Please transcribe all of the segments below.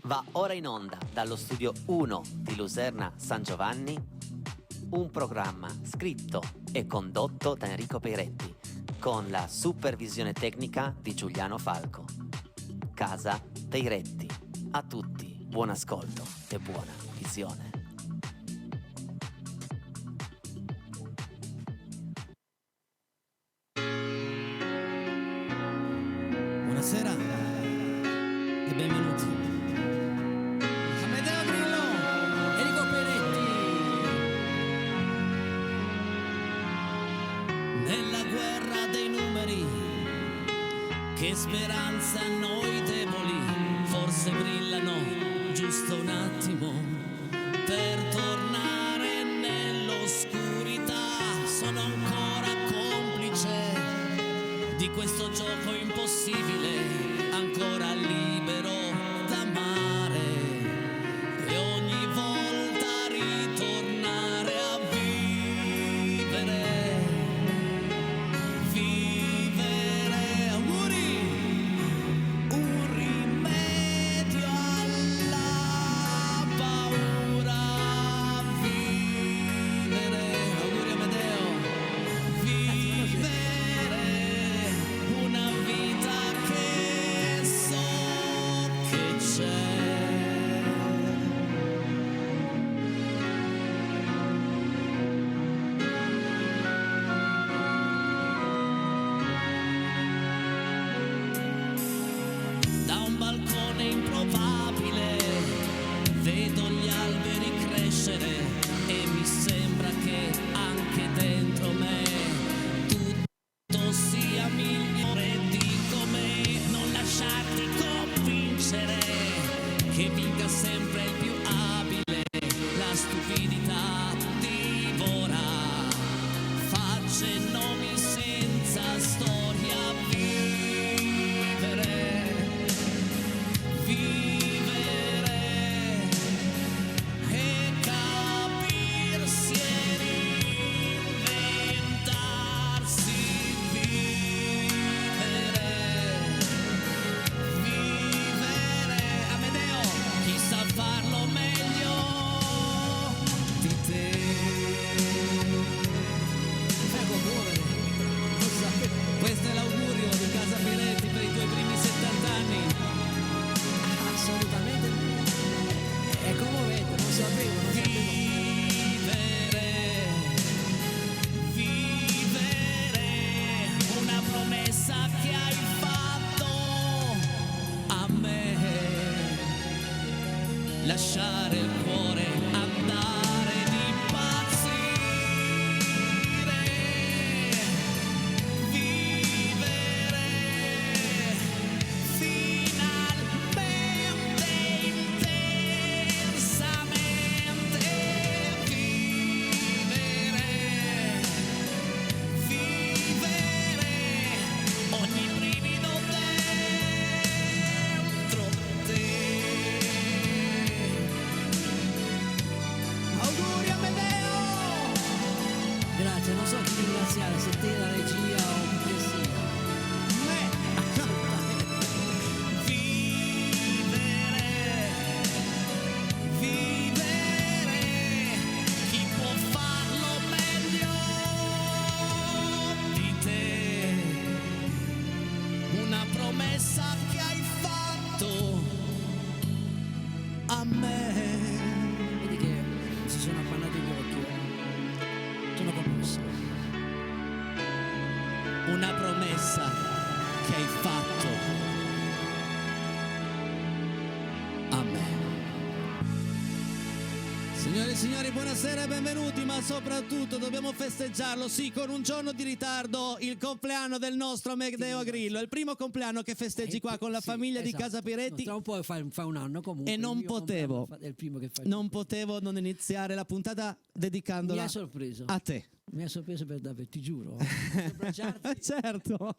Va ora in onda dallo studio 1 di Luserna San Giovanni un programma scritto e condotto da Enrico Peiretti con la supervisione tecnica di Giuliano Falco. Casa Peiretti. A tutti buon ascolto e buona visione. Buonasera e benvenuti. Amedeo Grillo, Enrico Peiretti. Nella guerra dei numeri, che speranza a noi deboli, forse brillano giusto un attimo per tornare nell'oscurità. Sono ancora complice di questo gioco impossibile, ancora libero d'amare e ogni volta ritornare a vivere, auguri, un rimedio alla paura, vivere, auguri Amedeo, vivere una vita che so che c'è. Da un balcone improbabile vedo gli alberi crescere e mi sembra che anche dentro me tutto sia migliore di com'è. Non lasciarti convincere che vinca sempre il più abile, la stupidità divora, facce nomi senza storia, vivere, e capirsi e reinventarsi, vivere, Amedeo, chi sa farlo meglio di te. Prego, muovere, lo sapevo. Questo è l'augurio di Casa Peiretti per i tuoi primi 70 anni. Assolutamente, è commovente, non sapevo. Vivere, una promessa che hai fatto a me, lasciare il cuore andare di impazzire, vivere finalmente intensamente, vivere ogni brivido dentro te. Auguri Amedeo! Grazie, non so chi ringraziare, se te, la regia o chi che sia. Vivere, chi può farlo meglio di te? Una promessa che hai fatto a me. Vedi che si sono appannati gli occhi, sono commosso. Una promessa che hai fatto a me. Signore e signori, buonasera e benvenuti, ma soprattutto dobbiamo festeggiarlo, sì, con un giorno di ritardo, il compleanno del nostro Amedeo Grillo. È il primo compleanno che festeggi qua con la famiglia di Casa Peiretti. Tra un po' fa un anno comunque. E non potevo, è il primo che fa. non potevo non iniziare la puntata dedicandola Mi ha sorpreso. a te. Mi ha sorpreso per davvero, ti giuro. Certo.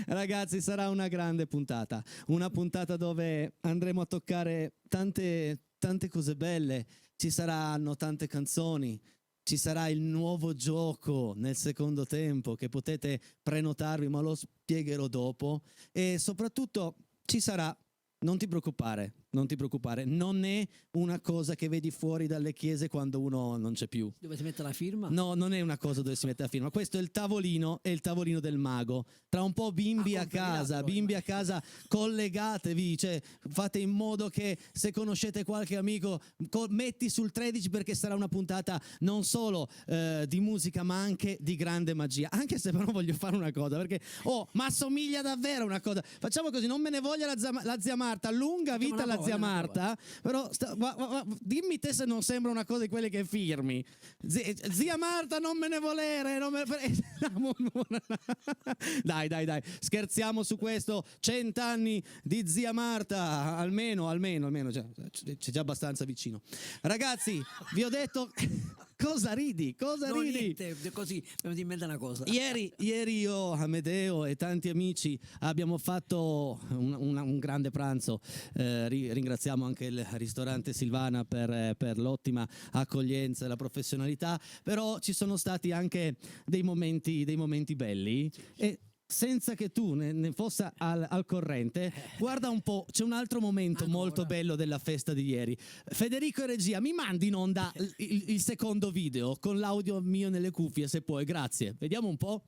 Ragazzi, sarà una grande puntata, una puntata dove andremo a toccare tante cose belle, ci saranno tante canzoni, ci sarà il nuovo gioco nel secondo tempo che potete prenotarvi, ma lo spiegherò dopo, e soprattutto ci sarà non ti preoccupare, non è una cosa che vedi fuori dalle chiese quando uno non c'è più. Dove si mette la firma? No, non è una cosa dove si mette la firma. Questo è il tavolino del mago. Tra un po' bimbi a casa, collegatevi, cioè fate in modo che se conoscete qualche amico metti sul 13, perché sarà una puntata non solo di musica ma anche di grande magia. Anche se però voglio fare una cosa, perché ma assomiglia davvero a una cosa. Facciamo così, non me ne voglia la zia Marta, lunga vita alla zia Marta, però dimmi te se non sembra una cosa di quelle che firmi. Zia Marta, non me ne volere, dai, scherziamo su questo. 100 anni di zia Marta, almeno, c'è già abbastanza vicino. Ragazzi, vi ho detto... Cosa ridi? Niente, così mi è venuta in mente una cosa. Ieri io, Amedeo e tanti amici abbiamo fatto un grande pranzo. Ringraziamo anche il ristorante Silvana per l'ottima accoglienza e la professionalità, però ci sono stati anche dei momenti belli. E senza che tu ne fossi al corrente, guarda un po', c'è un altro momento molto bello della festa di ieri. Federico e regia, mi mandi in onda il secondo video con l'audio mio nelle cuffie, se puoi, grazie. Vediamo un po'.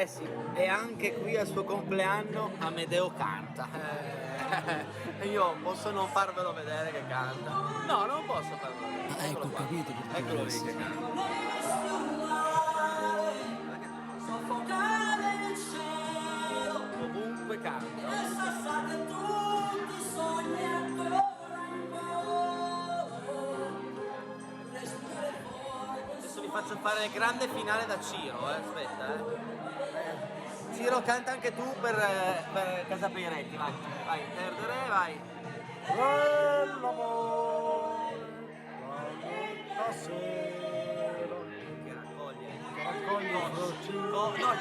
Sì, e anche qui al suo compleanno Amedeo canta. Io posso non farvelo vedere che canta? No, non posso farvelo vedere. Ecco, ho capito. Eccolo lì che canta. Ovunque canta. Adesso vi faccio fare il grande finale da Ciro, aspetta. Ciro, canta anche tu per Casa Peiretti, vai, perdere, vai. Che raccoglie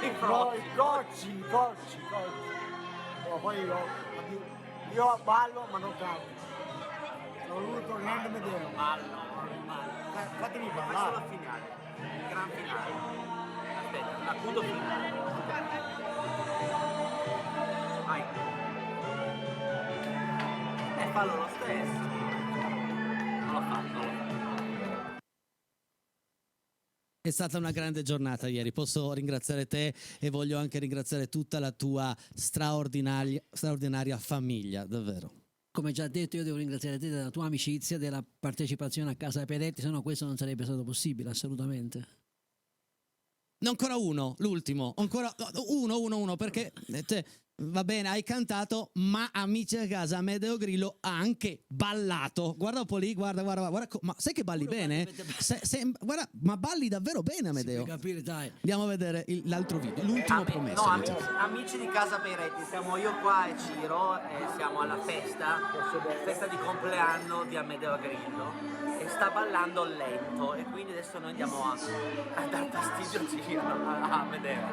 i cocci. No, poi io ballo ma non canto. Sono l'unico grande Medeo. Ballo. Fatemi Faccio ballare. la finale, il gran finale. Aspetta, l'acuto finale. Vai. E fallo lo stesso. Non l'ho fatto. È stata una grande giornata ieri, posso ringraziare te e voglio anche ringraziare tutta la tua straordinaria famiglia, davvero. Come già detto, io devo ringraziare te della tua amicizia, della partecipazione a Casa Peiretti, se no questo non sarebbe stato possibile, assolutamente. Ancora uno, l'ultimo, ancora uno, perché va bene, hai cantato, ma amici a casa, Amedeo Grillo ha anche ballato. Guarda un po' lì, guarda, ma sai che balli bene? Guarda, ma balli davvero bene, Amedeo. Si può capire, dai. Andiamo a vedere l'altro video, l'ultimo promesso. No, amici di Casa Peiretti, siamo io qua e Ciro e siamo alla festa di compleanno di Amedeo Grillo e sta ballando lento e quindi adesso noi andiamo a dar fastidio a Ciro, a Amedeo.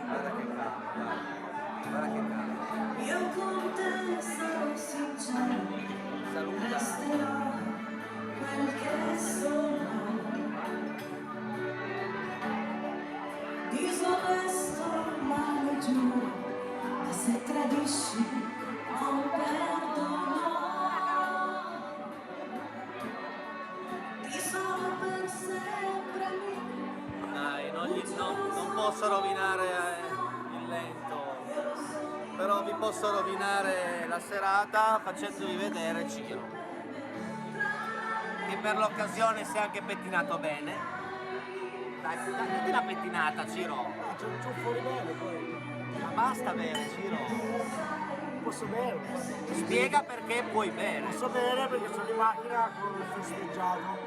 Guarda che cazzo. Guarda che cazzo. Io con te sarò sincero, resterò quel che sono. Disonesto ma lo giuro, e se tradisci non perdono. Ti sono per sempre mio. Dai, non posso rovinare il lento. Però vi posso rovinare la serata facendovi vedere Ciro, che per l'occasione si è anche pettinato bene. Dai, datti la pettinata, Ciro. C'è un ciuffo di bene poi. Ma basta bere, Ciro. Posso bere? Spiega perché puoi bere. Posso bere perché sono in macchina con il festeggiato.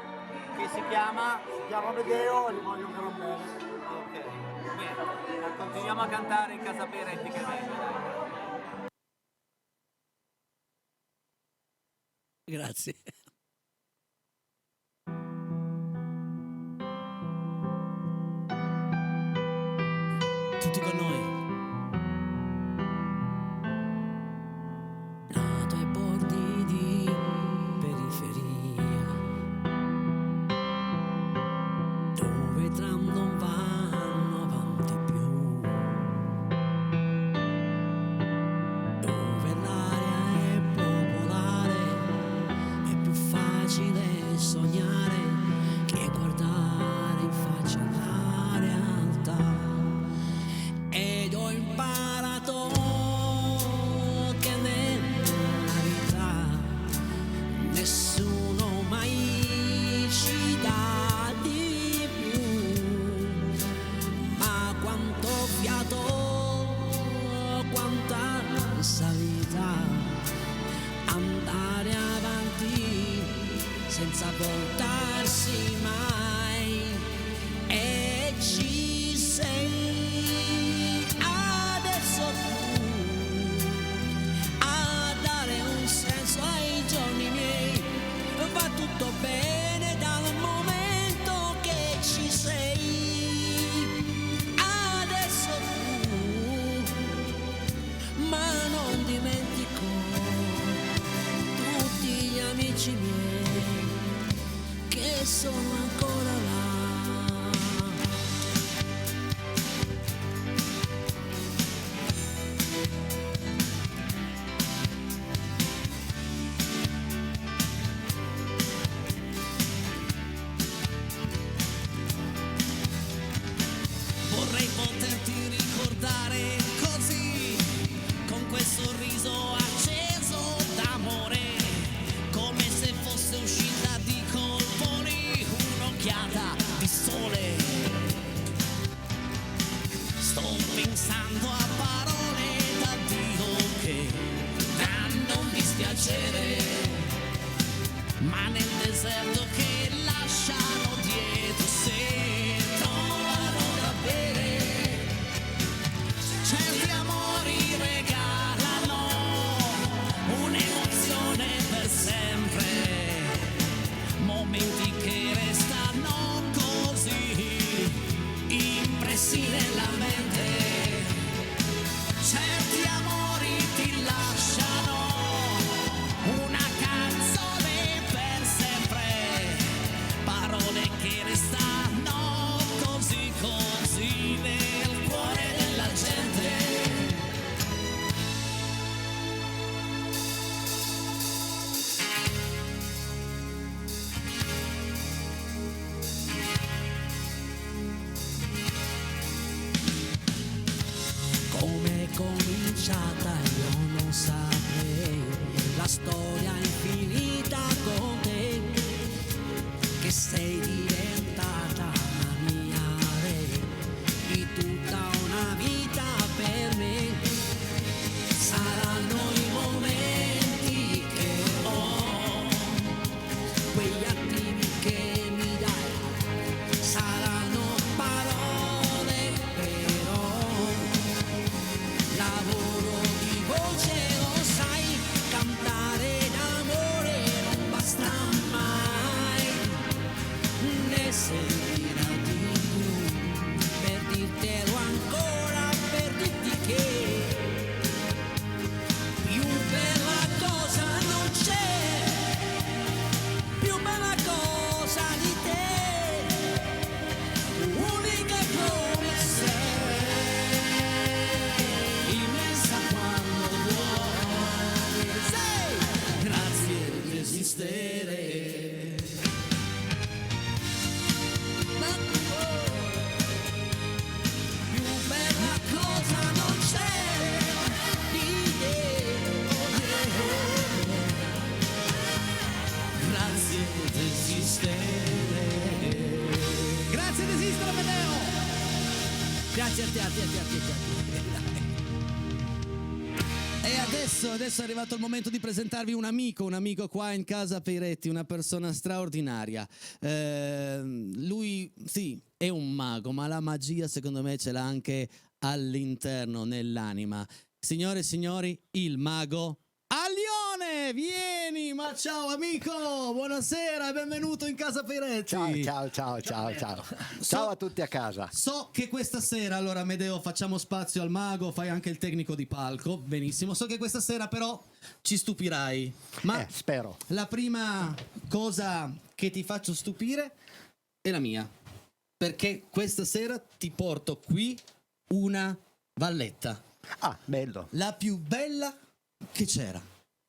Che si chiama? Si chiama Medeo e li voglio ancora bene. Ok, bene. Continuiamo a cantare in Casa Peiretti che venga. Grazie. Tutti con noi. Nato ai bordi di periferia, dove i tram non vanno avanti più, nostra vita, andare avanti senza voltarsi mai, e ci sei adesso tu a dare un senso ai giorni miei. Va tutto bene dal momento che ci sei adesso tu, ma non dimentico tutti gli amici miei che sono ancora là. Vorrei poterti ricordare così, con quel sorriso acceso d'amore, come se fosse uscita di colponi un'occhiata di sole. Sto pensando a parole d'addio che danno un dispiacere, ma nel deserto che lasciano dietro se trovano da bere. Certi amori regalano un'emozione per sempre, momenti che restano così impressi nella mente. Certi amori ti lasciano una canzone per sempre, parole che restano così così nel cuore della gente. Come è cominciata io non saprei, la storia infinita con te, che sei diventata la mia re di tutta una vita per me. Saranno i momenti che ho, quegli attimi che mi dai, saranno parole però, lavoro di voce lo sai, cantare d'amore non basta mai, ne servirà di più per dirtelo ancora, per dirti che più bella cosa non c'è, più bella cosa di te, unica come sei, immensa quando vuoi, sei, grazie di esistere. Più bella cosa non c'è di te, grazie di esistere. Grazie di esistere, Amedeo! Grazie a te. E adesso è arrivato il momento di presentarvi un amico qua in casa Peiretti, una persona straordinaria. Lui sì, è un mago, ma la magia secondo me ce l'ha anche all'interno, nell'anima. Signore e signori, il mago Alione, vieni, ma ciao amico, buonasera e benvenuto in casa Peiretti. Ciao. Ciao a tutti a casa. So che questa sera, allora Amedeo, facciamo spazio al mago, fai anche il tecnico di palco, benissimo. So che questa sera però ci stupirai, ma Spero. la prima cosa che ti faccio stupire è la mia, perché questa sera ti porto qui una valletta, Ah, bello. la più bella che c'era,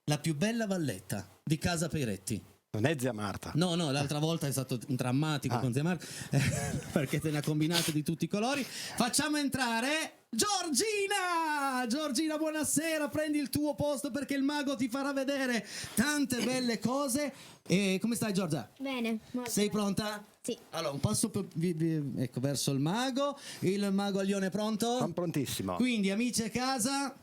la più bella valletta di casa Peiretti. Non è zia Marta. No, l'altra volta è stato drammatico con zia Marta, perché te ne ha combinato di tutti i colori. Facciamo entrare Giorgina! Giorgina, buonasera, prendi il tuo posto perché il mago ti farà vedere tante belle cose. E come stai, Giorgia? Bene, molto Sei bene. pronta? Sì. Allora, un passo ecco, verso il mago. Il mago Alione è pronto? Sono prontissimo. Quindi, amici a casa,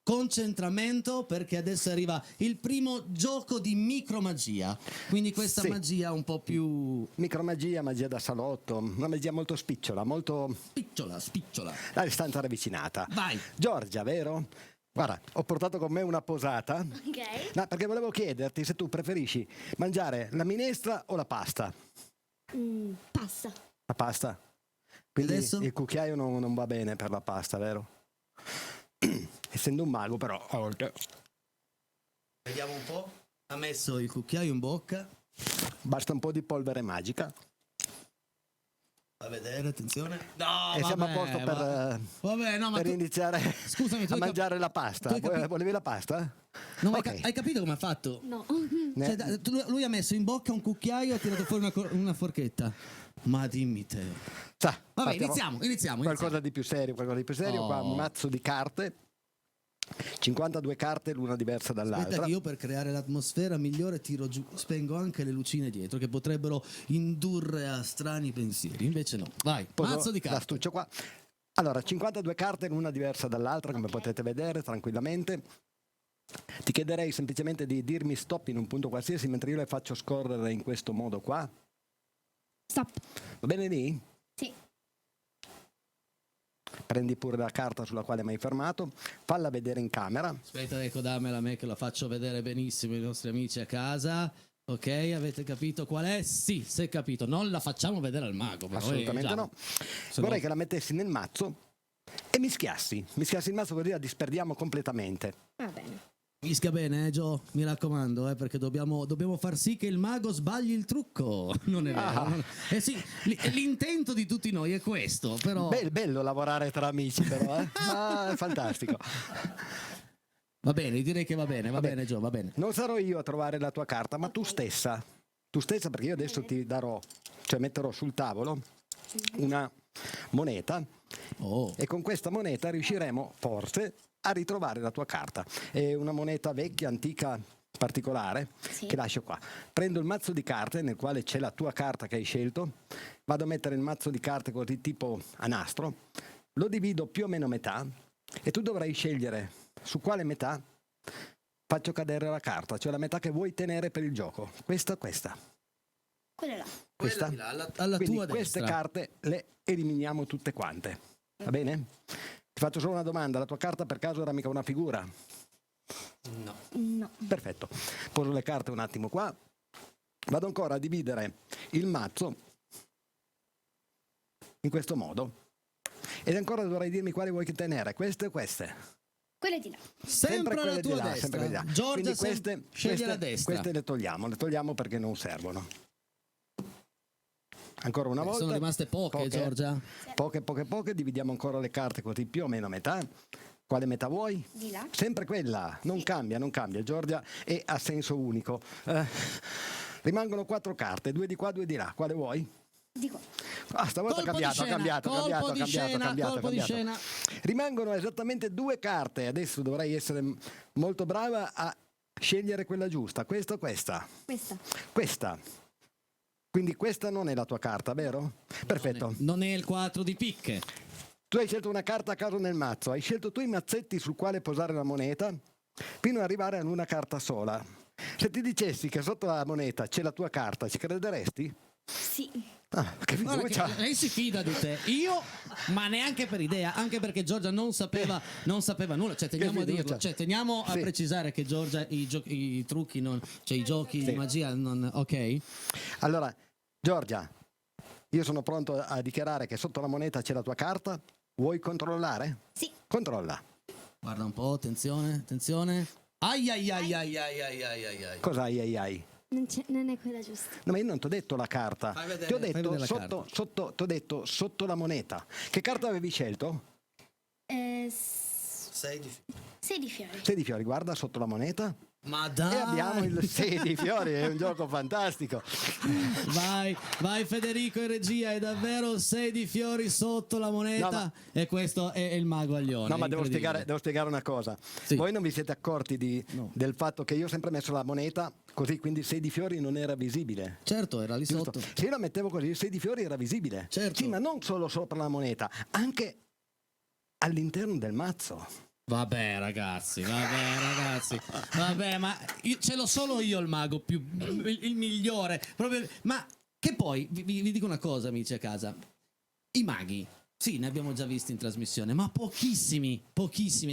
concentramento, perché adesso arriva il primo gioco di micromagia. Quindi questa Sì. magia un po' più Micromagia, magia da salotto, una magia molto spicciola, molto spicciola. la distanza ravvicinata. Vai. Giorgia, vero? Guarda, ho portato con me una posata. Ok. No, perché volevo chiederti se tu preferisci mangiare la minestra o la pasta. Passa. La pasta? Quindi Adesso? il cucchiaio non va bene per la pasta, vero? Essendo un mago, però, a volte Vediamo un po'. Ha messo il cucchiaio in bocca. basta un po' di polvere magica. A vedere, attenzione. No, E siamo a vabbè, posto per, vabbè, no, ma per tu- iniziare Scusami, tu a hai cap- mangiare la pasta. tu hai capi- Volevi la pasta? No, Ok. hai capito come ha fatto? No. Cioè, lui ha messo in bocca un cucchiaio e ha tirato fuori una forchetta. Ma dimmi te. Sa, Vabbè, partiamo. iniziamo. Qualcosa di più serio, Qua un mazzo di carte. 52 carte, l'una diversa Aspetta dall'altra. che io per creare l'atmosfera migliore tiro giù, spengo anche le lucine dietro che potrebbero indurre a strani pensieri. Invece no. Vai, Poso mazzo di carte. l'astuccio qua. Allora, 52 carte, l'una diversa dall'altra, come potete vedere tranquillamente. Ti chiederei semplicemente di dirmi stop in un punto qualsiasi mentre io le faccio scorrere in questo modo qua. Stop. Va bene lì? Sì. Prendi pure la carta sulla quale mi hai fermato, falla vedere in camera. Aspetta, ecco, dammela a me che la faccio vedere benissimo ai nostri amici a casa. Ok, avete capito qual è? Sì, si è capito. Non la facciamo vedere al mago. Però, Assolutamente già. no. Se Vorrei no- che la mettessi nel mazzo e mischiassi il mazzo così la disperdiamo completamente. Va bene. Mischia bene, Gio, mi raccomando, perché dobbiamo far sì che il mago sbagli il trucco. Non è vero. Ah. Sì, l'intento di tutti noi è questo, però... Bello lavorare tra amici però, eh? Ah, è fantastico. Va bene, direi che va bene, Gio, va bene. Non sarò io a trovare la tua carta, ma tu stessa, perché io adesso ti darò, cioè metterò sul tavolo una moneta Oh, e con questa moneta riusciremo forse a ritrovare la tua carta. È una moneta vecchia, antica, particolare, Sì. che lascio qua. Prendo il mazzo di carte nel quale c'è la tua carta che hai scelto, vado a mettere il mazzo di carte così tipo a nastro, lo divido più o meno a metà e tu dovrai scegliere su quale metà faccio cadere la carta, cioè la metà che vuoi tenere per il gioco. Questa o questa? Quella là. Questa? quella di là, alla Quindi tua queste destra. carte le eliminiamo tutte quante. Va bene? Ti faccio solo una domanda, la tua carta per caso era mica una figura? No. No. Perfetto. Poso le carte un attimo qua. Vado ancora a dividere il mazzo in questo modo. Ed ancora dovrai dirmi quali vuoi tenere, queste o queste? Quella di là. Sempre alla quelle di tua là, destra. sempre quelle di là. Giorgia, Quindi sceglie la destra. queste le togliamo perché non servono. Ancora una volta. Sono rimaste poche, Giorgia. Poche, dividiamo ancora le carte così più o meno a metà. Quale metà vuoi? Di là. Sempre quella, non cambia, Giorgia è a senso unico. Rimangono 4 carte, 2 di qua, 2 di là. Quale vuoi? Di qua. Ah, stavolta Colpo di scena, colpo di scena. Rimangono esattamente 2 carte. Adesso dovrai essere molto brava a scegliere quella giusta. Questa o questa? Questa. Questa. Quindi questa non è la tua carta, vero? Perfetto. Non è il 4 di picche. Tu hai scelto una carta a caso nel mazzo, hai scelto tu i mazzetti sul quale posare la moneta fino ad arrivare ad una carta sola. Se ti dicessi che sotto la moneta c'è la tua carta, ci crederesti? Sì. Ah, che Guarda fiducia! che lei si fida di te. Io, ma neanche per idea, anche perché Giorgia non sapeva nulla. Cioè, teniamo a fiducia. dirlo. Cioè, teniamo a Sì. precisare che Giorgia i trucchi, cioè i giochi di magia, non. Ok? Allora, Giorgia, io sono pronto a dichiarare che sotto la moneta c'è la tua carta. Vuoi controllare? Sì. Controlla. Guarda un po', attenzione. Ai ai ai ai ai ai ai ai ai. Cosa hai? Non è quella giusta. No, ma io non ti ho detto la carta. Fai vedere- Ti ho fai detto vedere la carta. t'ho detto sotto la moneta. Che carta avevi scelto? 6 di fiori. 6 di fiori. 6 di fiori, guarda sotto la moneta. Ma dai! E abbiamo il 6 di fiori, è un gioco fantastico. Vai Federico in regia, è davvero 6 di fiori sotto la moneta. No, ma- E questo è il mago aglione. No, ma è devo incredibile. spiegare una cosa. Sì. Voi non vi siete accorti No. del fatto che io ho sempre messo la moneta così, quindi il 6 di fiori non era visibile. Certo, era lì Giusto? sotto. Se io la mettevo così, il 6 di fiori era visibile. Certo. Sì, ma non solo sopra la moneta, anche all'interno del mazzo. Vabbè ragazzi, vabbè, ma ce l'ho solo io il mago più il migliore, proprio, ma che poi vi dico una cosa, amici a casa. I maghi, sì, ne abbiamo già visti in trasmissione, ma pochissimi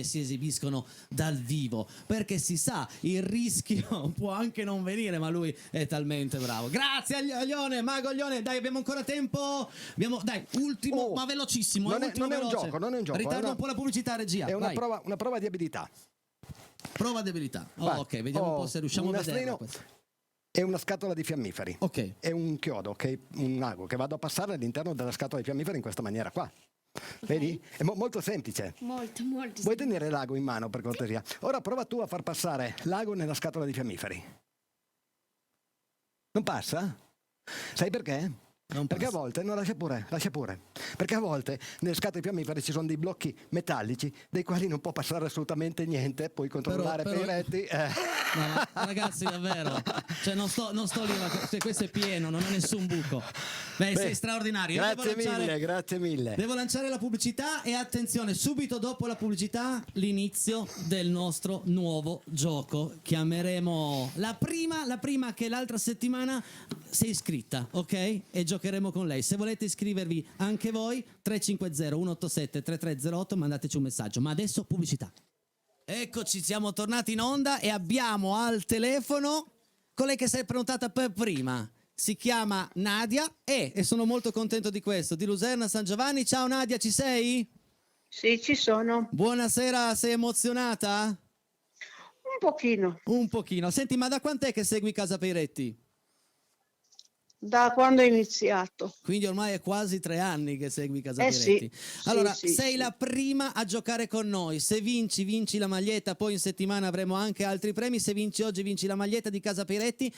si esibiscono dal vivo, perché si sa, il rischio può anche non venire, ma lui è talmente bravo. Grazie Aglione, mago Aglione, dai, abbiamo ancora tempo. Dai, ultimo, ma velocissimo. Non è un veloce. gioco, non è un gioco. Ritardo un po' la pubblicità, regia. È una vai. prova di abilità. Prova di abilità. Vai. Ok, vediamo un po' se riusciamo a vederlo. È una scatola di fiammiferi. Ok. È un chiodo, un ago che vado a passare all'interno della scatola di fiammiferi in questa maniera qua. Vedi? È molto semplice. Molto Vuoi tenere l'ago in mano per cortesia? Ora prova tu a far passare l'ago nella scatola di fiammiferi. Non passa? Sai perché? Perché a volte, no, lascia pure, perché a volte nelle scatole di fiammiferi ci sono dei blocchi metallici dei quali non può passare assolutamente niente, puoi controllare per i retti. No, ma ragazzi, davvero, cioè non sto lì, se questo è pieno, non ho nessun buco. Beh, sei straordinario. Grazie mille. Devo lanciare la pubblicità e attenzione, subito dopo la pubblicità l'inizio del nostro nuovo gioco. Chiameremo la prima che l'altra settimana si è iscritta, ok? E giocheremo con lei. Se volete iscrivervi anche voi, 350 187 3308, mandateci un messaggio. Ma adesso pubblicità. Eccoci, siamo tornati in onda e abbiamo al telefono colei che si è prenotata per prima. Si chiama Nadia e sono molto contento di questo, di Luserna San Giovanni. Ciao Nadia, ci sei? Sì, ci sono. Buonasera, sei emozionata? Un pochino. Senti, ma da quant'è che segui Casa Peiretti? Da quando ho iniziato. Quindi ormai è quasi 3 anni che segui Casa Sì. Peiretti. Allora, sì, sei la prima a giocare con noi. Se vinci la maglietta, poi in settimana avremo anche altri premi. Se vinci oggi, vinci la maglietta di Casa Peiretti.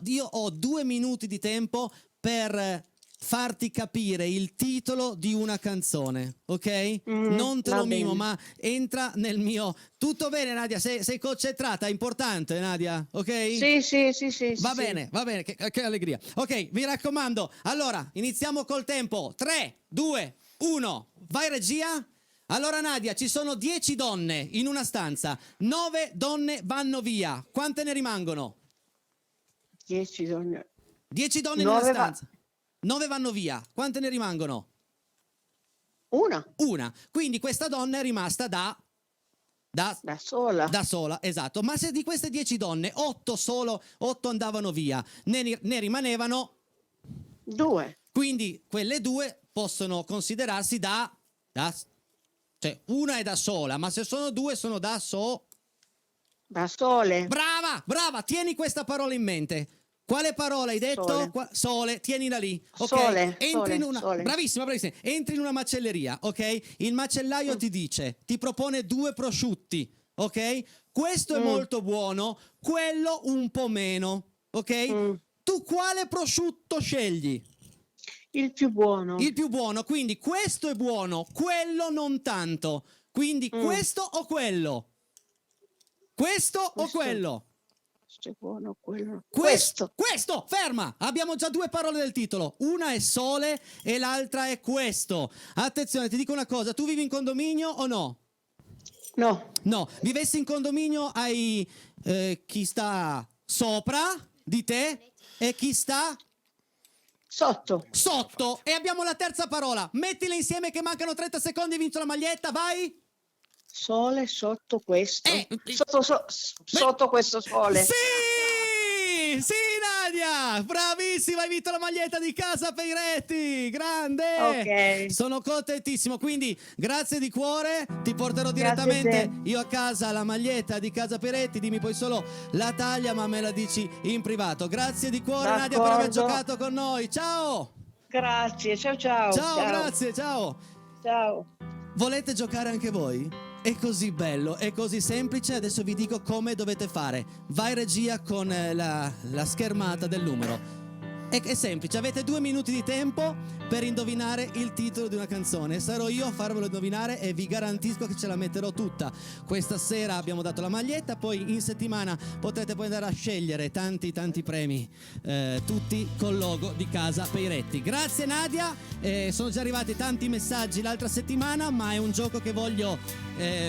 Io ho 2 minuti di tempo per farti capire il titolo di una canzone, ok? Non te lo mimo, ma entra nel mio... Tutto bene Nadia? Sei concentrata? È importante Nadia, ok? Sì. Va bene, che allegria. Ok, vi raccomando. Allora, iniziamo col tempo. 3, 2, 1. Vai regia. Allora Nadia, ci sono 10 donne in una stanza. 9 donne vanno via. Quante ne rimangono? 10 donne. 10 donne in una stanza. 9 vanno via. Quante ne rimangono? Una. Quindi questa donna è rimasta da sola. Da sola, esatto. Ma se di queste 10 donne 8 andavano via, ne rimanevano 2. Quindi quelle 2 possono considerarsi cioè una è da sola, ma se sono 2 sono da sole. Brava, tieni questa parola in mente. Quale parola hai detto? Sole, tienila lì. Okay? Sole. Bravissima. Entri in una macelleria, ok? Il macellaio ti propone 2 prosciutti, ok? Questo è molto buono, quello un po' meno, ok? Tu quale prosciutto scegli? Il più buono. Quindi questo è buono, quello non tanto. Quindi questo o quello? Questo o quello? Questo è buono, quello. Questo, ferma! Abbiamo già 2 parole del titolo. Una è sole e l'altra è questo. Attenzione, ti dico una cosa, tu vivi in condominio o no? No, vivessi in condominio hai chi sta sopra di te e chi sta sotto. E abbiamo la terza parola. Mettile insieme che mancano 30 secondi e vincio la maglietta, vai! Sole sotto questo. Sotto questo sole. Sì, Nadia, bravissima, hai vinto la maglietta di Casa Peiretti, grande. Ok. Sono contentissimo, quindi grazie di cuore, ti porterò direttamente io a casa la maglietta di Casa Peiretti, dimmi poi solo la taglia, ma me la dici in privato. Grazie di cuore Nadia per aver giocato con noi, ciao. Grazie, ciao. Grazie, ciao. Volete giocare anche voi? È così bello, è così semplice, adesso vi dico come dovete fare. Vai regia con la schermata del numero. È semplice, avete 2 minuti di tempo per indovinare il titolo di una canzone. Sarò io a farvelo indovinare e vi garantisco che ce la metterò tutta. Questa sera abbiamo dato la maglietta, poi in settimana potrete poi andare a scegliere tanti premi, tutti col logo di Casa Peiretti. Grazie Nadia, sono già arrivati tanti messaggi l'altra settimana, ma è un gioco che voglio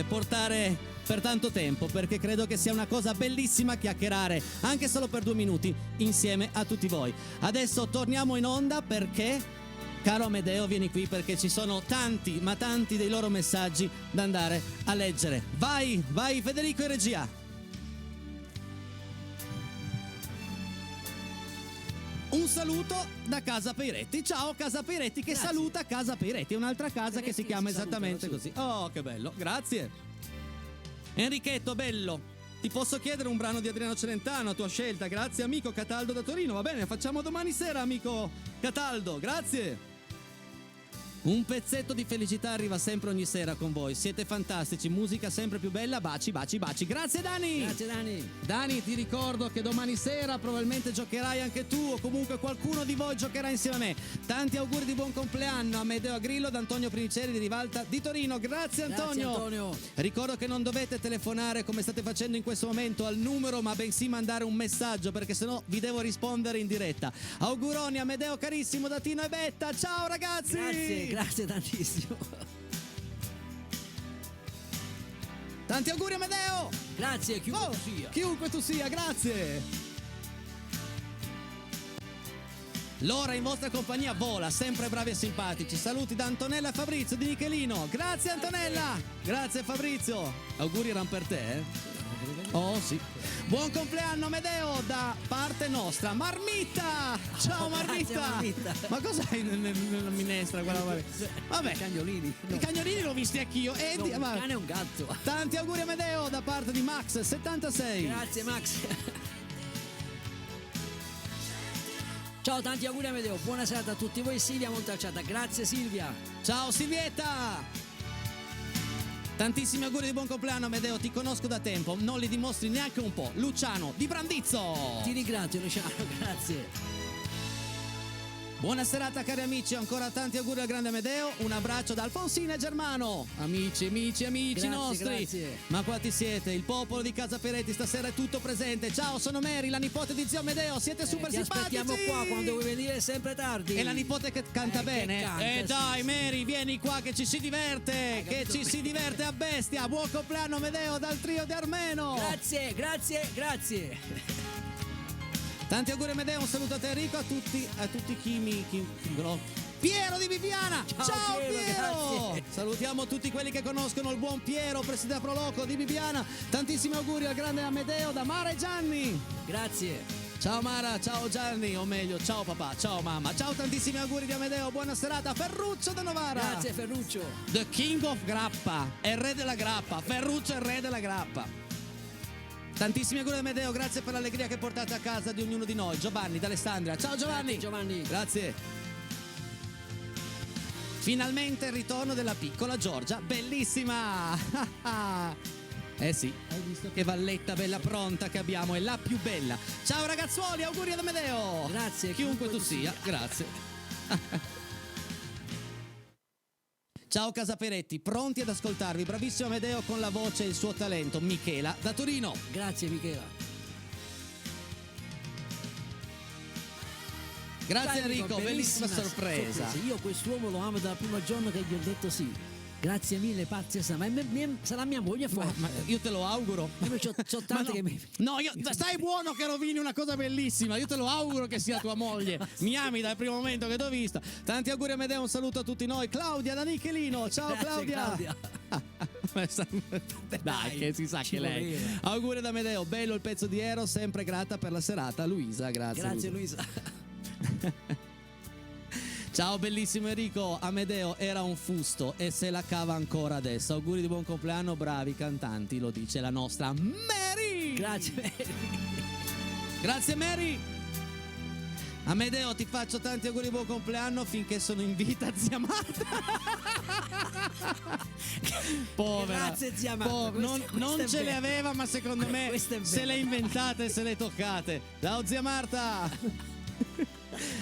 portare per tanto tempo, perché credo che sia una cosa bellissima chiacchierare anche solo per 2 minuti insieme a tutti voi. Adesso torniamo in onda perché, caro Amedeo, vieni qui perché ci sono tanti, ma tanti dei loro messaggi da andare a leggere. Vai Federico in regia. Un saluto da Casa Peiretti. Ciao Casa Peiretti che Grazie. saluta Casa Peiretti, è un'altra casa che si chiama Peiretti esattamente salutano, così. Oh, che bello, grazie. Enrichetto, bello. Ti posso chiedere un brano di Adriano Celentano a tua scelta? Grazie amico Cataldo da Torino. Va bene, facciamo domani sera amico Cataldo. Grazie. Un pezzetto di felicità arriva sempre ogni sera con voi. Siete fantastici, musica sempre più bella. Baci. Grazie Dani. Grazie Dani. Dani, ti ricordo che domani sera probabilmente giocherai anche tu, o comunque qualcuno di voi giocherà insieme a me. Tanti auguri di buon compleanno a Amedeo Agrillo, ad Antonio Priniceri di Rivalta di Torino. Grazie Antonio. Grazie Antonio. Ricordo che non dovete telefonare come state facendo in questo momento al numero, ma bensì mandare un messaggio, perché sennò vi devo rispondere in diretta. Auguroni Amedeo carissimo da Tino e Betta. Ciao ragazzi. Grazie tantissimo. Tanti auguri Amedeo. Grazie, chiunque tu sia. Chiunque tu sia, grazie. L'ora in vostra compagnia vola, sempre bravi e simpatici. Saluti da Antonella e Fabrizio di Michelino. Grazie Antonella. Grazie Fabrizio. Auguri erano per te, eh? Oh sì. Buon compleanno Amedeo da parte nostra. Marmitta. Ciao Grazie, Marmitta. Marmitta. Ma cos'hai nella minestra? Vabbè. I cagnolini. No. I cagnolini l'ho visti anch'io. No, un cane e un gatto. Tanti auguri Amedeo da parte di Max 76. Grazie Max. Ciao, tanti auguri Amedeo. Buona serata a tutti voi. Silvia Montalciata. Grazie Silvia. Ciao Silvietta. Tantissimi auguri di buon compleanno Amedeo, ti conosco da tempo, non li dimostri neanche un po'. Luciano di Brandizzo. Ti ringrazio Luciano, grazie. Buona serata cari amici, ancora tanti auguri al grande Amedeo, un abbraccio da Alfonsina e Germano. Amici Grazie, nostri. grazie. Ma quanti siete? Il popolo di Casa Peiretti stasera è tutto presente. Ciao, sono Mary, la nipote di zio Amedeo, siete super Ti simpatici. aspettiamo qua, quando vuoi venire è sempre tardi. E la nipote che canta Che bene? canta, Dai sì. Mary, vieni qua che ci si diverte, che capito ci si diverte a bestia. Buon compleanno Amedeo dal trio di Armeno. Grazie. Tanti auguri Amedeo, un saluto a te Enrico, a tutti Piero di Bibbiana. Ciao, Piero, grazie. Salutiamo tutti quelli che conoscono il buon Piero, presidente Proloco di Bibbiana. Tantissimi auguri al grande Amedeo da Mara e Gianni. Grazie. Ciao Mara, ciao Gianni, o meglio, ciao papà, ciao mamma. Ciao, tantissimi auguri di Amedeo, buona serata. Ferruccio da Novara. Grazie Ferruccio. The King of Grappa, è il re della grappa. Ferruccio è il re della grappa. Tantissimi auguri Amedeo, grazie per l'allegria che portate a casa di ognuno di noi. Giovanni d'Alessandria. Ciao Giovanni. Grazie, Giovanni. Grazie. Finalmente il ritorno della piccola Giorgia, bellissima. Eh sì, hai visto che valletta bella pronta che abbiamo, è la più bella. Ciao ragazzuoli, auguri ad Amedeo. Grazie, Chiunque tu sia, grazie. Ciao Casa Peiretti, pronti ad ascoltarvi. Bravissimo Amedeo con la voce e il suo talento. Michela da Torino. Grazie Michela. Grazie Dai, Enrico, bellissima sorpresa. Io quest'uomo lo amo dal primo giorno che gli ho detto sì. Grazie mille, pazia, sarà mia moglie forse. Ma io te lo auguro. C'ho tante che mi... No, stai buono che rovini una cosa bellissima. Io te lo auguro che sia tua moglie. Mi ami dal primo momento che t'ho vista. Tanti auguri Amedeo, un saluto a tutti noi. Claudia da Michelino. Ciao Grazie, Claudia. Dai, che si sa ci che lei. voleva. Auguri ad Amedeo, bello il pezzo di Ero, sempre grata per la serata. Luisa, grazie. Grazie Luisa. Ciao bellissimo Enrico, Amedeo era un fusto e se la cava ancora adesso. Auguri di buon compleanno, bravi cantanti, lo dice la nostra Mary. Grazie Mary. Grazie Mary. Amedeo, ti faccio tanti auguri di buon compleanno finché sono in vita, zia Marta. Povera. Grazie, zia Marta. Non Questo è ce le vero. aveva, ma secondo me Questo è se vero. le inventate e se le toccate. Ciao zia Marta.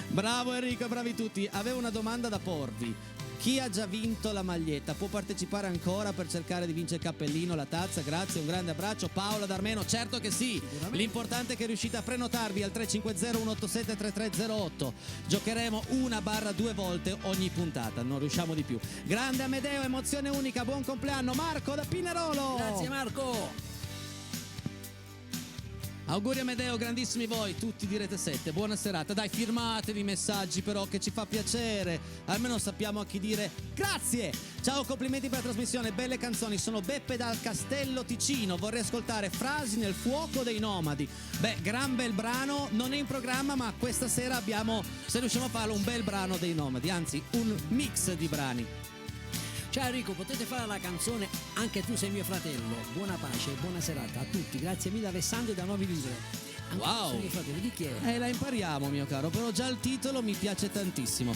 Bravo Enrico, bravi tutti. Avevo una domanda da porvi. Chi ha già vinto la maglietta può partecipare ancora per cercare di vincere il cappellino, la tazza? Grazie, un grande abbraccio. Paola D'Armeno, certo che sì. L'importante è che riuscite a prenotarvi al 350-187-3308. Giocheremo 1/2 volte ogni puntata, non riusciamo di più. Grande Amedeo, emozione unica, buon compleanno. Marco da Pinerolo. Grazie Marco. Auguri Amedeo, grandissimi voi, tutti di Rete 7, buona serata. Dai, firmatevi i messaggi però, che ci fa piacere, almeno sappiamo a chi dire grazie. Ciao, complimenti per la trasmissione, belle canzoni. Sono Beppe dal Castello Ticino, vorrei ascoltare Frasi nel fuoco dei nomadi. Beh, gran bel brano, non è in programma, ma questa sera abbiamo, se riusciamo a farlo, un bel brano dei nomadi, anzi un mix di brani. Ciao Enrico, potete fare la canzone Anche tu sei mio fratello. Buona pace e buona serata a tutti. Grazie mille Alessandro da Novi Ligure. Wow. Mio fratello, di chi è? La impariamo, mio caro, però già il titolo mi piace tantissimo.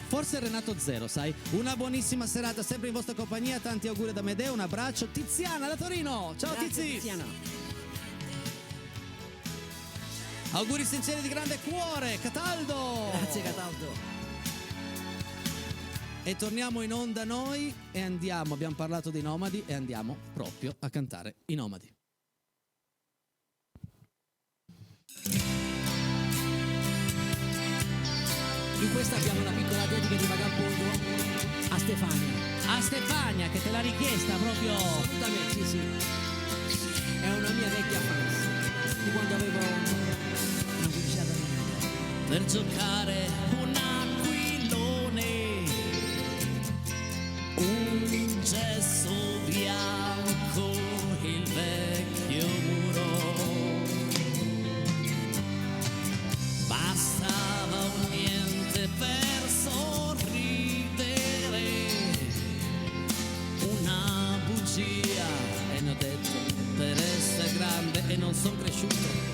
Forse Renato Zero, sai? Una buonissima serata, sempre in vostra compagnia, tanti auguri da Medeo, un abbraccio. Tiziana da Torino, ciao. Grazie, Tizi. Tiziana. Auguri sinceri di grande cuore, Cataldo. Grazie Cataldo. E torniamo in onda noi e andiamo, abbiamo parlato dei nomadi e andiamo proprio a cantare i nomadi. In questa abbiamo una piccola dedica di vagabondo a Stefania. A Stefania, che te l'ha richiesta proprio. Assolutamente, sì, sì. È una mia vecchia fans di quando avevo una pubblicità da vendere. Per giocare un aquilone, un gesso bianco, il vecchio muro. Bastava un niente per sorridere, una bugia, e ne ho detto per essere grande e non son cresciuto.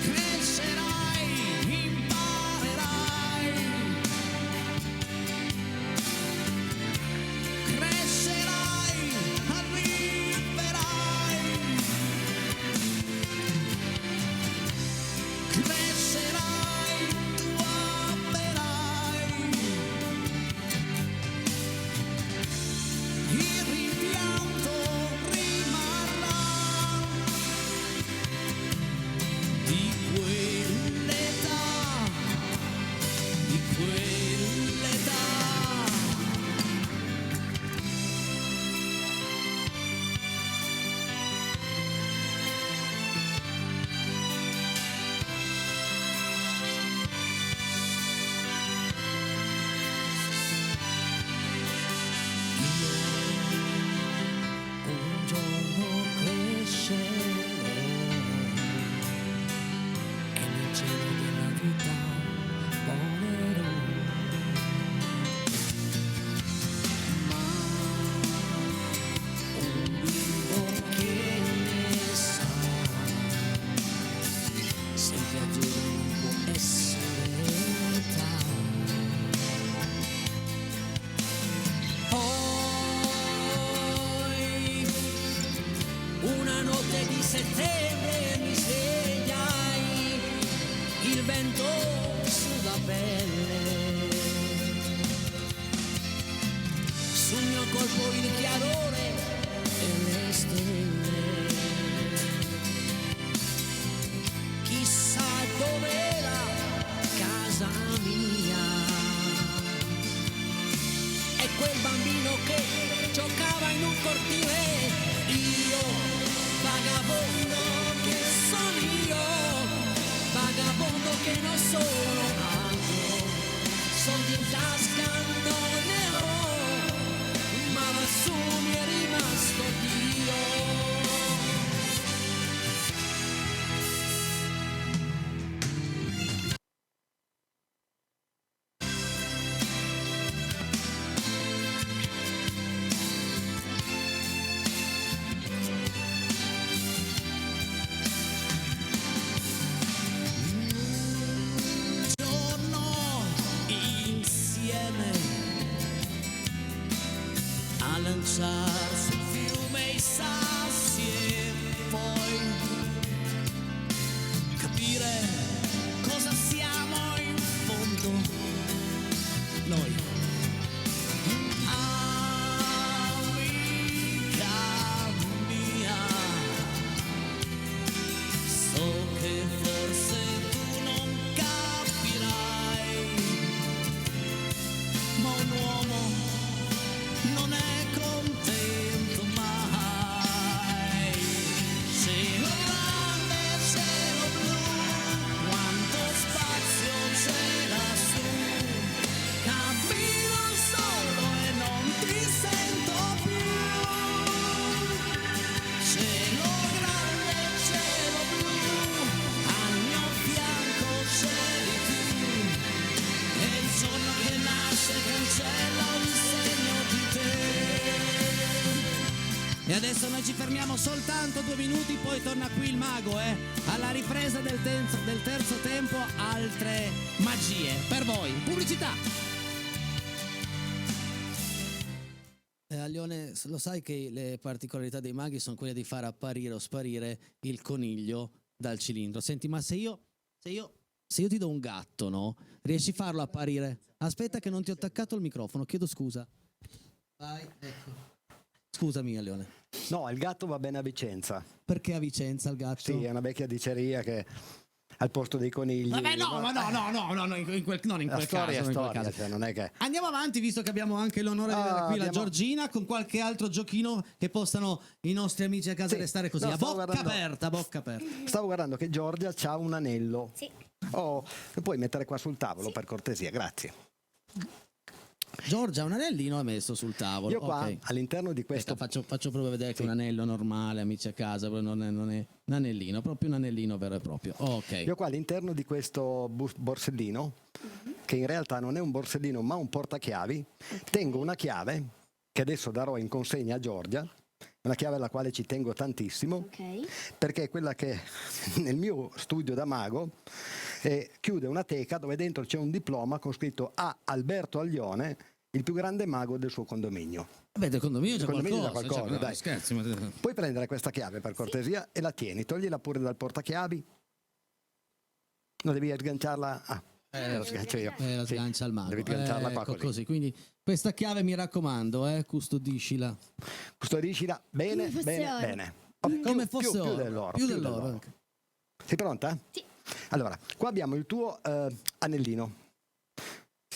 Crescerai, imparerai, crescerai, arriverai, crescerai, tu amerai, il rimpianto rimarrà di quell'età, di quell'età. Un giorno crescerò e nel cielo della vita volerò, ma un bimbo che ne sa, sempre azzurro non può essere età. Poi una notte di settembre mi svegliai, il vento sulla pelle, sul mio corpo il chiarore e le stelle. Chissà dov'era casa mia, e quel bambino che giocava in un cortile. Io, vagabondo che sono io, vagabondo che non sono altro, soldi in tasca non ne ho, ma lassù mi è rimasto Dio. Giorno insieme a lanciare sul fiume i sassi e poi capire ci fermiamo soltanto 2 minuti, poi torna qui il mago, alla ripresa del terzo tempo, altre magie per voi. Pubblicità. Lione, lo sai che le particolarità dei maghi sono quelle di far apparire o sparire il coniglio dal cilindro. Senti, ma se io ti do un gatto, no? Riesci a farlo apparire? Aspetta che non ti ho attaccato il microfono, chiedo scusa. Vai, ecco. Scusami, Leone. No, il gatto va bene a Vicenza. Perché a Vicenza il gatto? Sì, è una vecchia diceria che al posto dei conigli. Vabbè, no, non in quel La storia caso. è storia, cioè non è che... Andiamo avanti, visto che abbiamo anche l'onore di avere qui la abbiamo- Giorgina, con qualche altro giochino che possano i nostri amici a casa Sì. restare così, No, a stavo bocca guardando- aperta. Stavo guardando che Giorgia ha un anello. Sì. Oh, lo puoi mettere qua sul tavolo, per cortesia, grazie. Giorgia, un anellino ha messo sul tavolo. Io qua, Ok. all'interno di questo... Aspetta, faccio proprio vedere che Sì. è un anello normale, amici a casa, però non è un anellino, proprio un anellino vero e proprio. Ok. Io qua all'interno di questo borsellino, che in realtà non è un borsellino ma un portachiavi, tengo una chiave che adesso darò in consegna a Giorgia, una chiave alla quale ci tengo tantissimo, Ok. perché è quella che nel mio studio da mago chiude una teca dove dentro c'è un diploma con scritto a Alberto Aglione, il più grande mago del suo condominio. Vabbè, del condominio c'è Il condominio c'è qualcosa, qualcosa, no, dai. scherzi, ma... Puoi prendere questa chiave per cortesia e la tieni, toglila pure dal portachiavi. Non devi sganciarla. La sgancio io. la Sì, sgancia al mago. Devi sganciarla qua Ecco, così. Quindi questa chiave mi raccomando, custodiscila. Custodiscila bene, Come fosse bene, oro. bene. Come fosse più oro. dell'oro. Più dell'oro. Anche. Sei pronta? Sì. Allora, qua abbiamo il tuo anellino.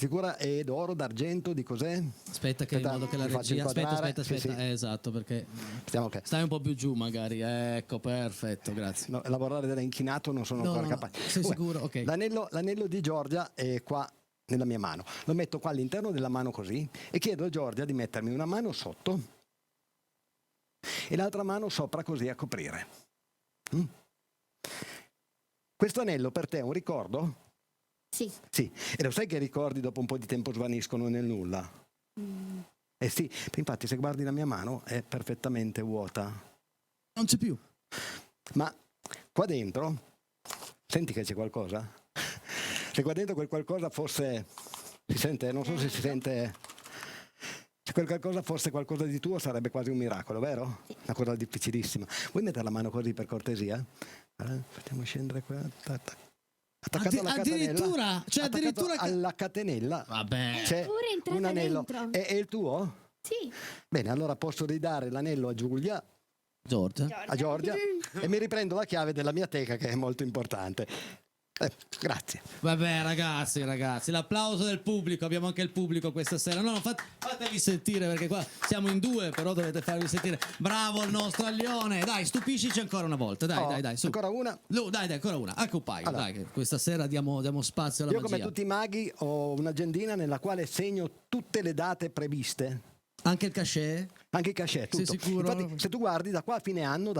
Sicura è d'oro, d'argento, di cos'è? Aspetta che in modo che la ti faccio regia... inquadrare. Aspetta. Sì, sì. Esatto, perché... Stiamo che Stai un po' più giù magari, ecco, perfetto, grazie. no, lavorare dell'inchinato non sono ancora capace. Sei Comunque, sicuro? Ok. L'anello di Giorgia è qua nella mia mano. Lo metto qua all'interno della mano così e chiedo a Giorgia di mettermi una mano sotto e l'altra mano sopra così a coprire. Mm? Questo anello per te è un ricordo? Sì. Sì. E lo sai che i ricordi dopo un po' di tempo svaniscono nel nulla? Eh sì, infatti se guardi la mia mano è perfettamente vuota. Non c'è più. Ma qua dentro, senti che c'è qualcosa? Se qua dentro quel qualcosa fosse, si sente, non so se si sente, se quel qualcosa fosse qualcosa di tuo sarebbe quasi un miracolo, vero? Una cosa difficilissima. Vuoi mettere la mano così per cortesia? Facciamo scendere qua. Attaccato alla catenella. Addirittura? Cioè Attaccato addirittura... alla catenella Vabbè. c'è Pure entrata un anello. dentro. È il tuo? Sì. Bene, allora posso ridare l'anello a Giulia, Giorgia. a Giorgia, e mi riprendo la chiave della mia teca che è molto importante. Grazie. Vabbè ragazzi, l'applauso del pubblico, abbiamo anche il pubblico questa sera. No, fatevi sentire perché qua siamo in 2, però dovete farvi sentire. Bravo il nostro Aglione, dai, stupiscici ancora una volta, dai, su. Ancora una? Dai, ancora una, anche un paio, Allora. dai, che questa sera diamo spazio alla Io magia. come tutti i maghi ho un'agendina nella quale segno tutte le date previste. Anche il cachet? Anche i cachet, Sei tutto. sicuro? Infatti, se tu guardi da qua a fine anno,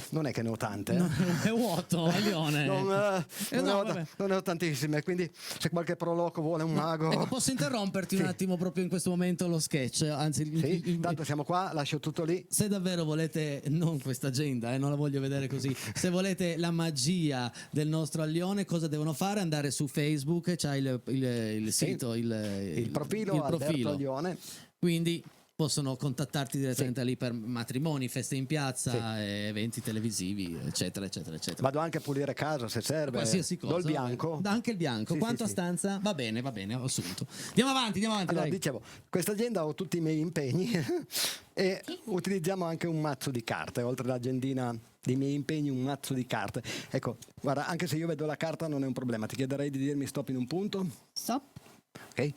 non è che ne ho tante. No, è vuoto, Aglione. Non vabbè. ne ho tantissime, quindi se qualche proloco vuole un mago... Ecco, posso interromperti un attimo proprio in questo momento lo sketch? Anzi, Sì, tanto siamo qua, lascio tutto lì. se davvero volete, non questa agenda, non la voglio vedere così, se volete la magia del nostro Aglione, cosa devono fare? Andare su Facebook, c'è il sito, il profilo Alberto Aglione. quindi possono contattarti direttamente lì per matrimoni, feste in piazza, eventi televisivi, eccetera. Vado anche a pulire casa se serve. Qualsiasi cosa. Do il bianco. Anche il bianco. Sì, Quanto sì, a stanza? Va bene, ho assunto. Andiamo avanti, Allora, dai. dicevo, questa agenda ho tutti i miei impegni e utilizziamo anche un mazzo di carte, oltre all'agendina dei miei impegni, un mazzo di carte. Ecco, guarda, anche se io vedo la carta non è un problema, ti chiederei di dirmi stop in un punto. Stop. Ok?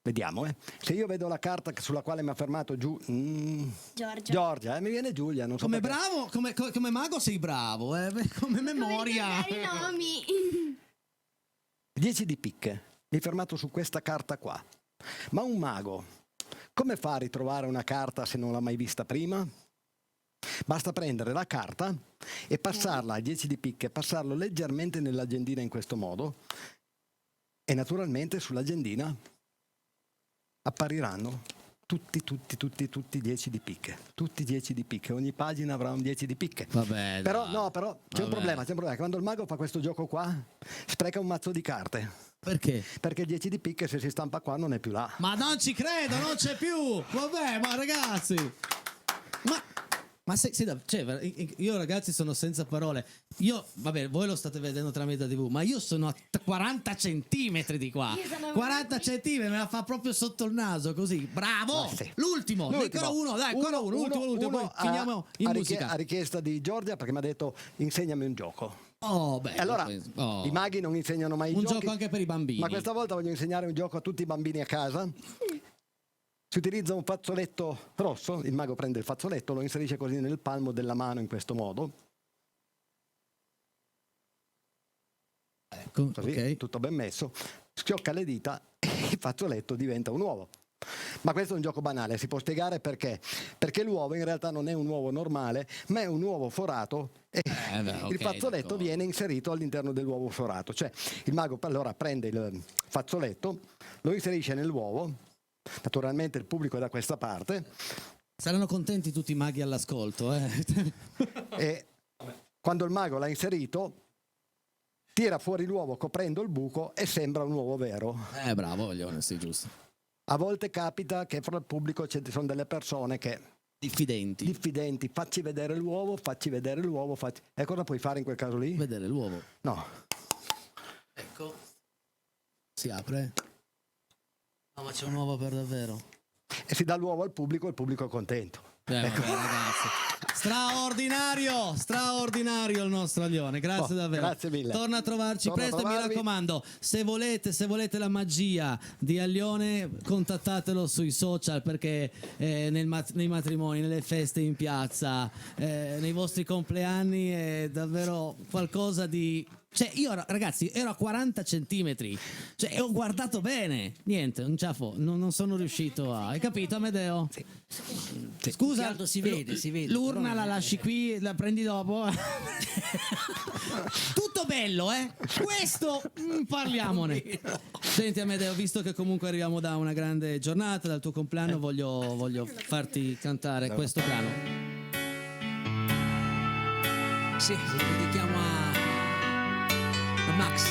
Vediamo, Se io vedo la carta sulla quale mi ha fermato Giorgia, mi viene Giulia, non so Come perché. bravo, come mago sei bravo, come memoria. Come i nomi. 10 di picche, mi hai fermato su questa carta qua. Ma un mago, come fa a ritrovare una carta se non l'ha mai vista prima? Basta prendere la carta e passarla a 10 di picche, passarlo leggermente nell'agendina in questo modo e naturalmente sull'agendina appariranno tutti 10 di picche. Tutti 10 di picche. Ogni pagina avrà un 10 di picche. Vabbè, Però, dai. no, però c'è un problema. Quando il mago fa questo gioco qua, spreca un mazzo di carte. Perché? Perché il 10 di picche, se si stampa qua, non è più là. Ma non ci credo, non c'è più. Vabbè, ma ragazzi. Ma cioè, io ragazzi sono senza parole. Io, vabbè, voi lo state vedendo tramite TV, ma io sono a 40 centimetri di qua. 40 centimetri, me la fa proprio sotto il naso, così. Bravo! Sì. L'ultimo. Ancora uno, dai, ancora uno. L'ultimo, poi finiamo in musica. A richiesta di Giorgia, perché mi ha detto insegnami un gioco. Oh, beh. E allora, i maghi non insegnano mai i un giochi. gioco anche per i bambini. Ma questa volta voglio insegnare un gioco a tutti i bambini a casa. Si utilizza un fazzoletto rosso, il mago prende il fazzoletto, lo inserisce così nel palmo della mano in questo modo. Ecco, Così, ok. tutto ben messo. Schiocca le dita e il fazzoletto diventa un uovo. Ma questo è un gioco banale, si può spiegare perché. Perché l'uovo in realtà non è un uovo normale, ma è un uovo forato e il fazzoletto viene inserito all'interno dell'uovo forato. Cioè il mago allora prende il fazzoletto, lo inserisce nell'uovo. Naturalmente il pubblico è da questa parte. Saranno contenti tutti i maghi all'ascolto, E quando il mago l'ha inserito, tira fuori l'uovo coprendo il buco e sembra un uovo vero. Bravo, Leone, sì, giusto. A volte capita che fra il pubblico ci sono delle persone che Diffidenti. facci vedere l'uovo. E cosa puoi fare in quel caso lì? Vedere l'uovo. No. Ecco. Si apre. No, ma c'è un uovo per davvero. E si dà l'uovo al pubblico e il pubblico è contento. Vabbè, ragazzi. Straordinario il nostro Lione, grazie davvero. Grazie mille. Torna a trovarci presto e mi raccomando, se volete la magia di Allione, contattatelo sui social, perché nei matrimoni, nelle feste in piazza, nei vostri compleanni è davvero qualcosa di... Cioè io ragazzi ero a 40 centimetri, cioè ho guardato bene, niente, un ciaffo, non sono riuscito a... Hai capito, Amedeo? Sì. Scusa, si vede. l'urna però la lasci qui, la prendi dopo. Tutto bello, questo parliamone. Senti Amedeo, visto che comunque arriviamo da una grande giornata, dal tuo compleanno, voglio farti cantare questo brano. Sì, lo dedichiamo a Max.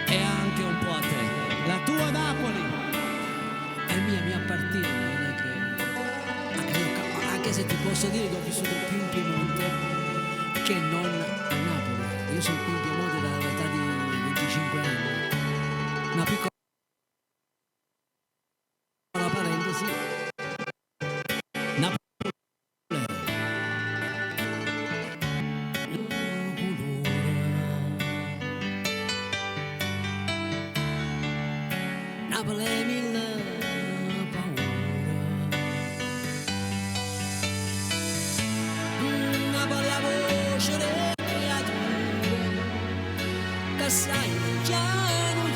E anche un po' a te, la tua Napoli. È mia appartiene, non è che... Anche se ti posso dire che ho vissuto più in Piemonte che non a Napoli. Io sono qui in Piemonte dall'età di 25 anni. Una piccola parentesi. Napoli è mille paura. Napoli è voce delle creature che sai piano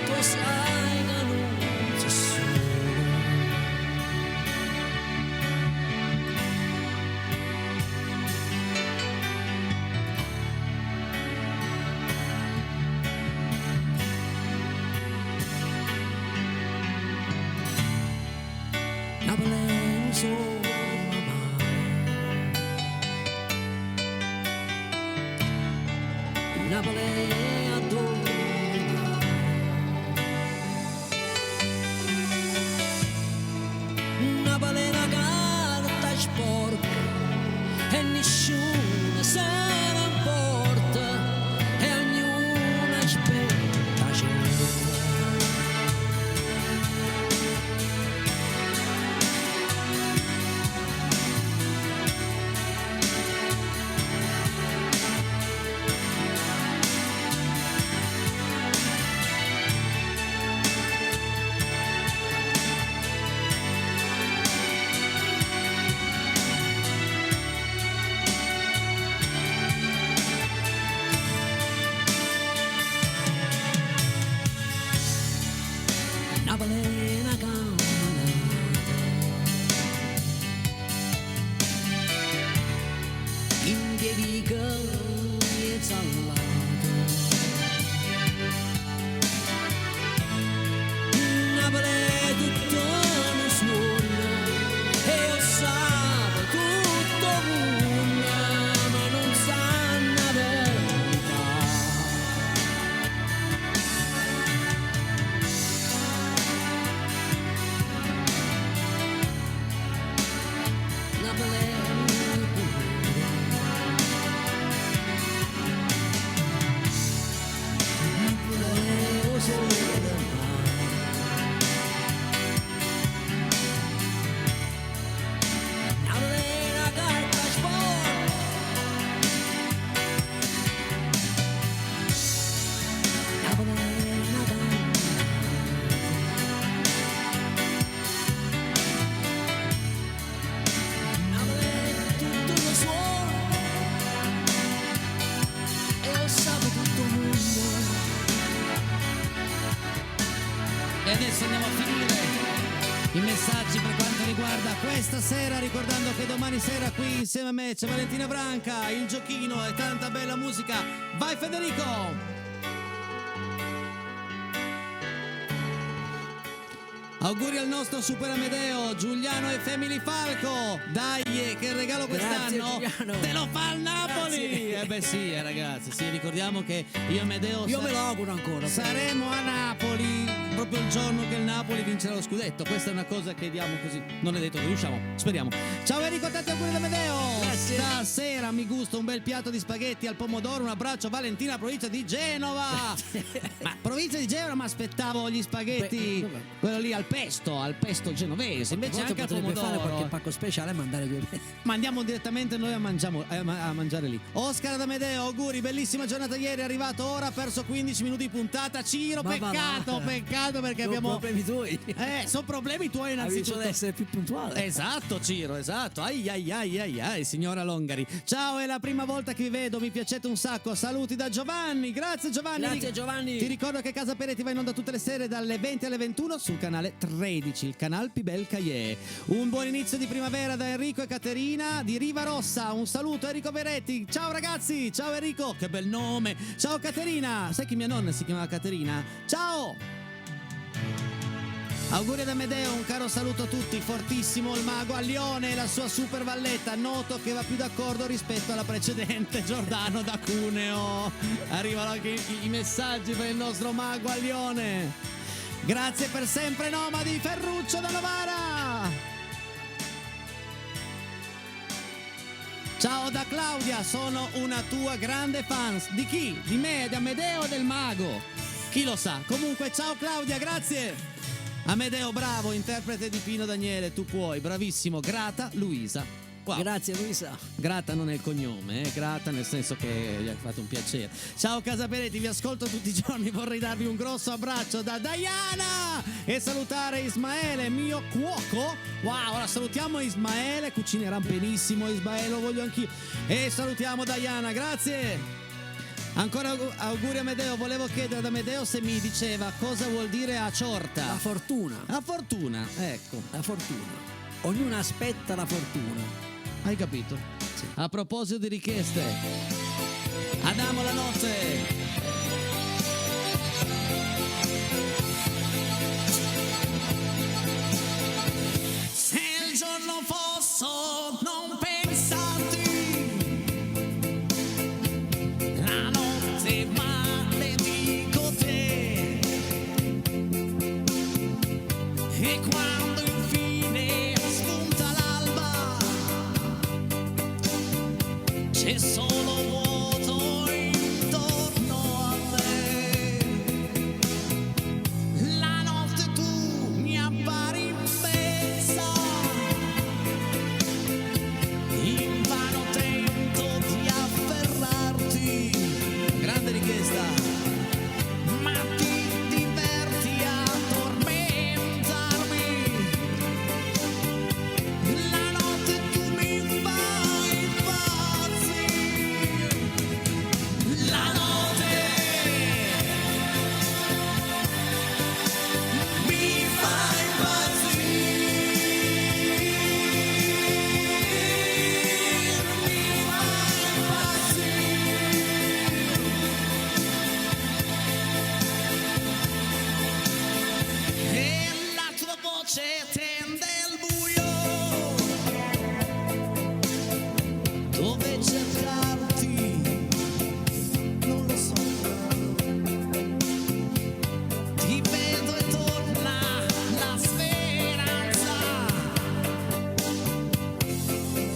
tu sai che non c'è solo. Napoli è un solo mare. Napoli è addormentata. Napoli è una carta sporca e nessuno se ne importa e ognuno aspetta certo. Napoli è una camminata in piedica e zallata. Napoli è tutto E adesso andiamo a finire i messaggi per quanto riguarda questa sera, ricordando che domani sera qui insieme a me c'è Valentina Branca, il giochino e tanta bella musica. Vai Federico! Auguri al nostro Super Amedeo, Giuliano e Family Falco. Dai, che il regalo quest'anno te lo fa il Napoli. Beh sì, ragazzi, sì, ricordiamo che io e Amedeo me lo auguro ancora. saremo a Napoli proprio il giorno che il Napoli vincerà lo scudetto. Questa è una cosa che diamo così. Non è detto che riusciamo, speriamo. Ciao Enrico, tanti auguri ad Amedeo. Grazie. Stasera mi gusta un bel piatto di spaghetti al pomodoro. Un abbraccio Valentina, provincia di Genova. Ma provincia di Genova, ma aspettavo gli spaghetti, quello lì al pesto genovese, invece anche al potrebbe pomodoro. fare qualche pacco speciale e mandare due pezzi. Ma andiamo direttamente noi a mangiare lì. Oscar ad Amedeo, auguri, bellissima giornata ieri, è arrivato ora, ha perso 15 minuti di puntata. Ciro, peccato perché abbiamo problemi tuoi. sono problemi tuoi Hai innanzitutto. bisogno di essere più puntuale. Esatto Ciro, esatto. Ai, signora Longari. Ciao, è la prima volta che vi vedo, mi piacete un sacco. Saluti da Giovanni. Grazie Giovanni. Grazie Giovanni. Ti ricordo che Casa Peretti va in onda tutte le sere dalle 20 alle 21 sul canale 13, il canale Pibel Cahier. Un buon inizio di primavera da Enrico e Caterina di Riva Rossa. Un saluto Enrico Peretti. Ciao ragazzi, ciao Enrico, che bel nome. Ciao Caterina. Sai che mia nonna si chiamava Caterina? Ciao. Auguri ad Amedeo, un caro saluto a tutti, fortissimo il mago a Lione e la sua super valletta, noto che va più d'accordo rispetto alla precedente, Giordano da Cuneo. Arrivano anche i messaggi per il nostro mago a Lione. Grazie per sempre nomadi, Ferruccio da Novara. Ciao da Claudia, sono una tua grande fan. Di chi? Di me, di Amedeo o del mago? Chi lo sa. Comunque ciao Claudia, grazie. Amedeo, bravo, interprete di Pino Daniele, tu puoi, bravissimo. Grata Luisa. Wow. Grazie Luisa. Grata non è il cognome, grata nel senso che gli ha fatto un piacere. Ciao Casa Peretti, vi ascolto tutti i giorni, vorrei darvi un grosso abbraccio da Diana e salutare Ismaele, mio cuoco. Wow, ora salutiamo Ismaele, cucinerà benissimo Ismaele, lo voglio anch'io. E salutiamo Diana, grazie. Ancora auguri a Amedeo, volevo chiedere ad Amedeo se mi diceva cosa vuol dire a ciorta. La fortuna. La fortuna, ecco. La fortuna. Ognuno aspetta la fortuna. Hai capito? Sì. A proposito di richieste, Adamo la notte. Se il giorno fosse non pensarti, la notte maledico te, e quando infine spunta l'alba c'è solo vuoto intorno a me. La notte tu mi appari immensa, invano tento di afferrarti. Grande richiesta. Ma ti diverti a tormentarmi. La notte tu mi fai impazzire.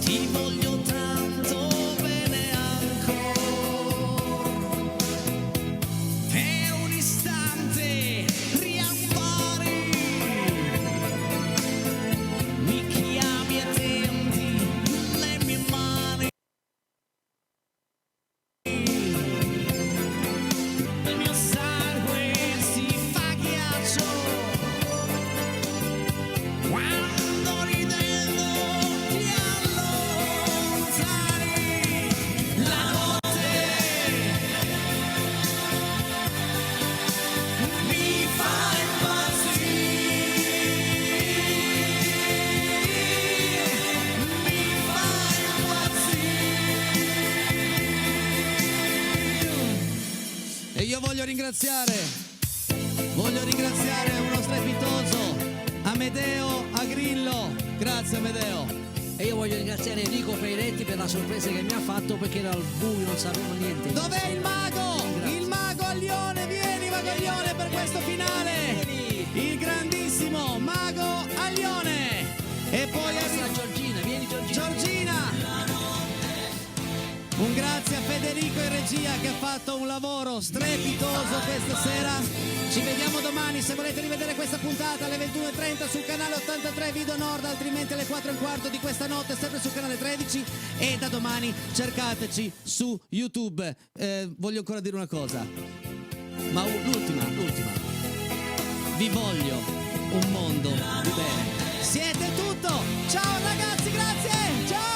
ti voglio tanto bene ancora. Per un istante riappari, mi chiami e tendi le mie mani. Il mio sangue si fa ghiaccio quando ridendo ti allontani. La notte mi fa impazzire, mi fa impazzire. E io voglio ringraziare uno strepitoso Amedeo Agrillo. Grazie Amedeo. E io voglio ringraziare Enrico Peiretti per la sorpresa che mi ha fatto, perché era al buio, non sapevo niente. Dov'è il mago? Grazie. Il mago Aglione, vieni mago Aglione per questo finale. Il grandissimo mago Aglione. E poi Nostra Giorgina, vieni Giorgina. Giorgina. Un grazie a Federico in regia che ha fatto un lavoro strepitoso questa sera. Ci vediamo domani, se volete rivedere questa puntata alle 21:30 sul canale 83 Video Nord, altrimenti alle 4:15 di questa notte sempre sul canale 13, e da domani cercateci su YouTube. Voglio ancora dire una cosa, ma l'ultima. Vi voglio un mondo di bene. Siete tutto. Ciao ragazzi, grazie. Ciao.